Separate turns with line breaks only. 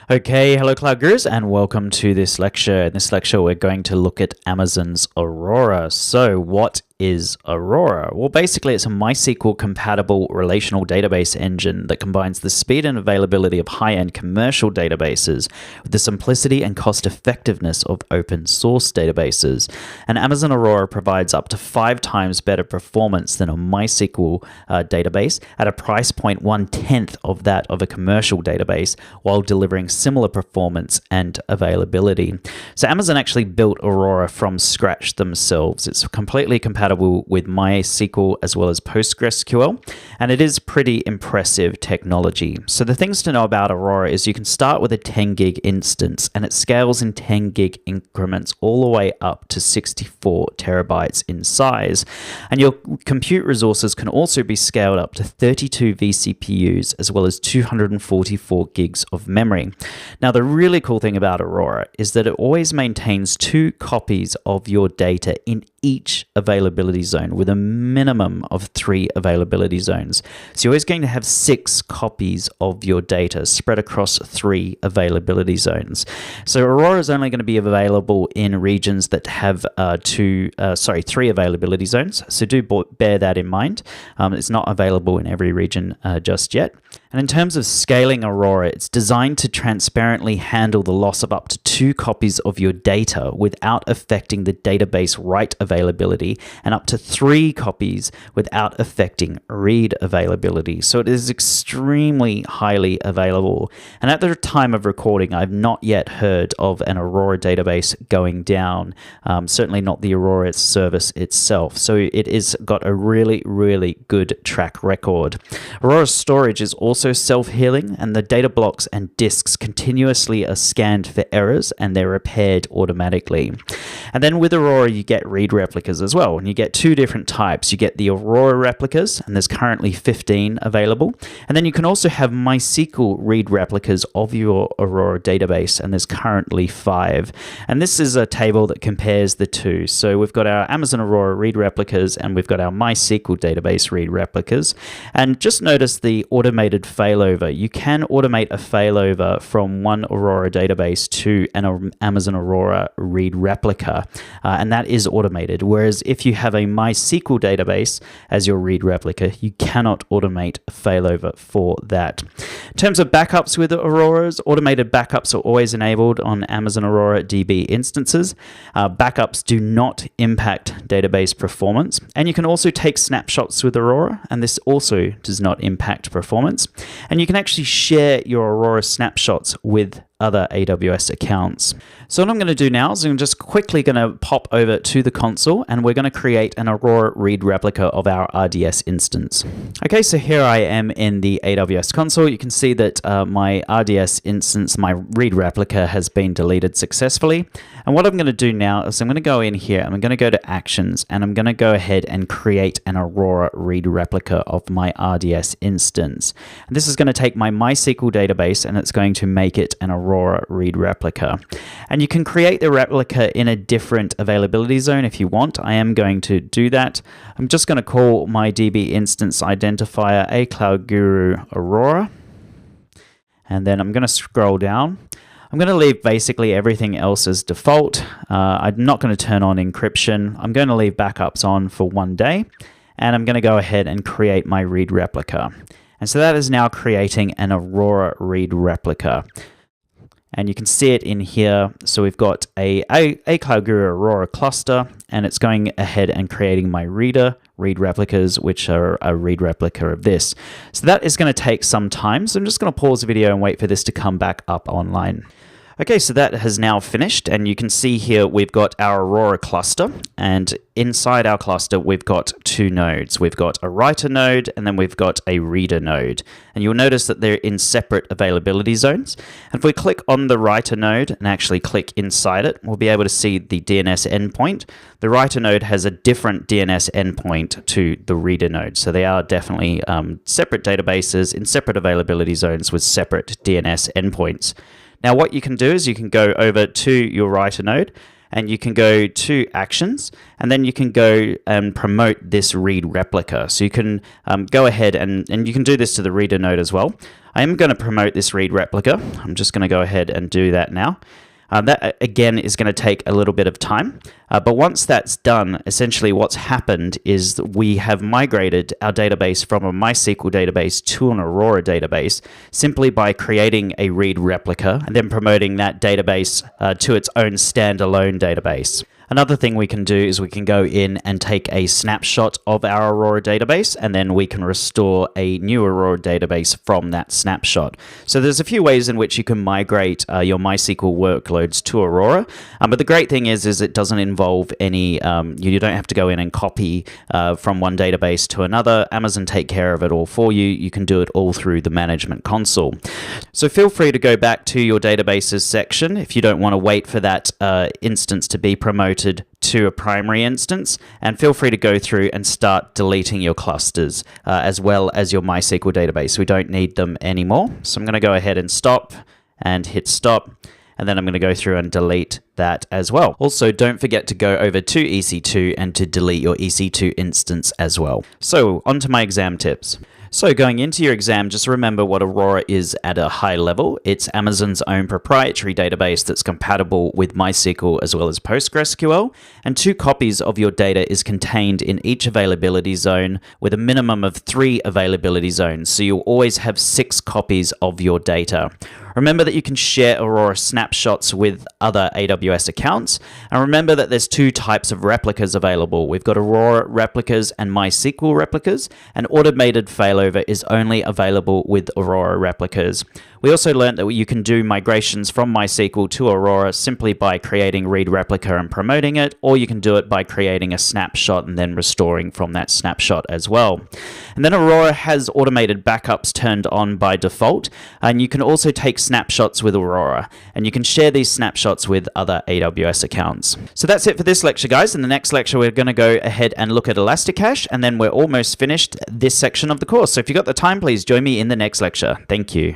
Okay, hello Cloud Gurus and welcome to this lecture. In this lecture we're going to look at Amazon's Aurora. So what is Aurora? Well, basically it's a MySQL compatible relational database engine that combines the speed and availability of high-end commercial databases with the simplicity and cost-effectiveness of open source databases. And Amazon Aurora provides up to 5 times better performance than a MySQL database at a price point 1/10 of that of a commercial database while delivering similar performance and availability. So Amazon actually built Aurora from scratch themselves. It's completely compatible with MySQL as well as PostgreSQL, and it is pretty impressive technology. So the things to know about Aurora is you can start with a 10 gig instance, and it scales in 10 gig increments all the way up to 64 terabytes in size. And your compute resources can also be scaled up to 32 vCPUs as well as 244 gigs of memory. Now, the really cool thing about Aurora is that it always maintains 2 copies of your data in each availability zone with a minimum of 3 availability zones. So you're always going to have 6 copies of your data spread across 3 availability zones. So Aurora is only going to be available in regions that have 3 availability zones. So do bear that in mind. It's not available in every region just yet. And in terms of scaling Aurora, it's designed to transparently handle the loss of up to 2 copies of your data without affecting the database write availability, and up to 3 copies without affecting read availability. So it is extremely highly available. And at the time of recording, I've not yet heard of an Aurora database going down, certainly not the Aurora service itself. So it is got a really, really good track record. Aurora's storage is also self-healing, and the data blocks and disks continuously are scanned for errors and they're repaired automatically. And then with Aurora, you get read replicas as well, and you get 2 different types. You get the Aurora replicas, and there's currently 15 available. And then you can also have MySQL read replicas of your Aurora database, and there's currently 5. And this is a table that compares the 2. So we've got our Amazon Aurora read replicas, and we've got our MySQL database read replicas. And just notice the automated failover. You can automate a failover from one Aurora database to an Amazon Aurora read replica, and that is automated. Whereas if you have a MySQL database as your read replica, you cannot automate a failover for that. In terms of backups with Auroras, automated backups are always enabled on Amazon Aurora DB instances. Backups do not impact database performance, and you can also take snapshots with Aurora, and this also does not impact performance. And you can actually share your Aurora snapshots with other AWS accounts. So what I'm going to do now is I'm just quickly going to pop over to the console, and we're going to create an Aurora read replica of our RDS instance. Okay, so here I am in the AWS console. You can see that my RDS instance, my read replica, has been deleted successfully. And what I'm going to do now is I'm going to go in here and I'm going to go to Actions, and I'm going to go ahead and create an Aurora read replica of my RDS instance. And this is going to take my MySQL database and it's going to make it an Aurora read replica. And you can create the replica in a different availability zone if you want. I am going to do that. I'm just going to call my DB instance identifier a Cloud Guru Aurora. And then I'm going to scroll down. I'm going to leave basically everything else as default. I'm not going to turn on encryption. I'm going to leave backups on for 1 day. And I'm going to go ahead and create my read replica. And so that is now creating an Aurora read replica. And you can see it in here. So we've got a Cloud Guru Aurora cluster, and it's going ahead and creating my read replicas, which are a read replica of this. So that is going to take some time. So I'm just going to pause the video and wait for this to come back up online. Okay, so that has now finished, and you can see here we've got our Aurora cluster, and inside our cluster we've got 2 nodes. We've got a writer node, and then we've got a reader node. And you'll notice that they're in separate availability zones. And if we click on the writer node and actually click inside it, we'll be able to see the DNS endpoint. The writer node has a different DNS endpoint to the reader node. So they are definitely separate databases in separate availability zones with separate DNS endpoints. Now what you can do is you can go over to your writer node, and you can go to Actions, and then you can go and promote this read replica. So you can go ahead and you can do this to the reader node as well. I am going to promote this read replica. I'm just going to go ahead and do that now. That, again, is going to take a little bit of time. But once that's done, essentially what's happened is that we have migrated our database from a MySQL database to an Aurora database simply by creating a read replica and then promoting that database to its own standalone database. Another thing we can do is we can go in and take a snapshot of our Aurora database, and then we can restore a new Aurora database from that snapshot. So there's a few ways in which you can migrate your MySQL workloads to Aurora, but the great thing is it doesn't involve any, you don't have to go in and copy from one database to another. Amazon take care of it all for you. You can do it all through the management console. So feel free to go back to your databases section if you don't want to wait for that instance to be promoted to a primary instance, and feel free to go through and start deleting your clusters as well as your MySQL database. We don't need them anymore. So I'm going to go ahead and stop and hit stop, and then I'm going to go through and delete that as well. Also, don't forget to go over to EC2 and to delete your EC2 instance as well. So on to my exam tips. So going into your exam, just remember what Aurora is at a high level. It's Amazon's own proprietary database that's compatible with MySQL as well as PostgreSQL, and 2 copies of your data is contained in each availability zone with a minimum of 3 availability zones. So you'll always have 6 copies of your data. Remember that you can share Aurora snapshots with other AWS accounts. And remember that there's 2 types of replicas available. We've got Aurora replicas and MySQL replicas, and automated failover is only available with Aurora replicas. We also learned that you can do migrations from MySQL to Aurora simply by creating read replica and promoting it, or you can do it by creating a snapshot and then restoring from that snapshot as well. And then Aurora has automated backups turned on by default, and you can also take snapshots with Aurora, and you can share these snapshots with other AWS accounts. So that's it for this lecture, guys. In the next lecture, we're going to go ahead and look at Elasticache, and then we're almost finished this section of the course. So if you've got the time, please join me in the next lecture. Thank you.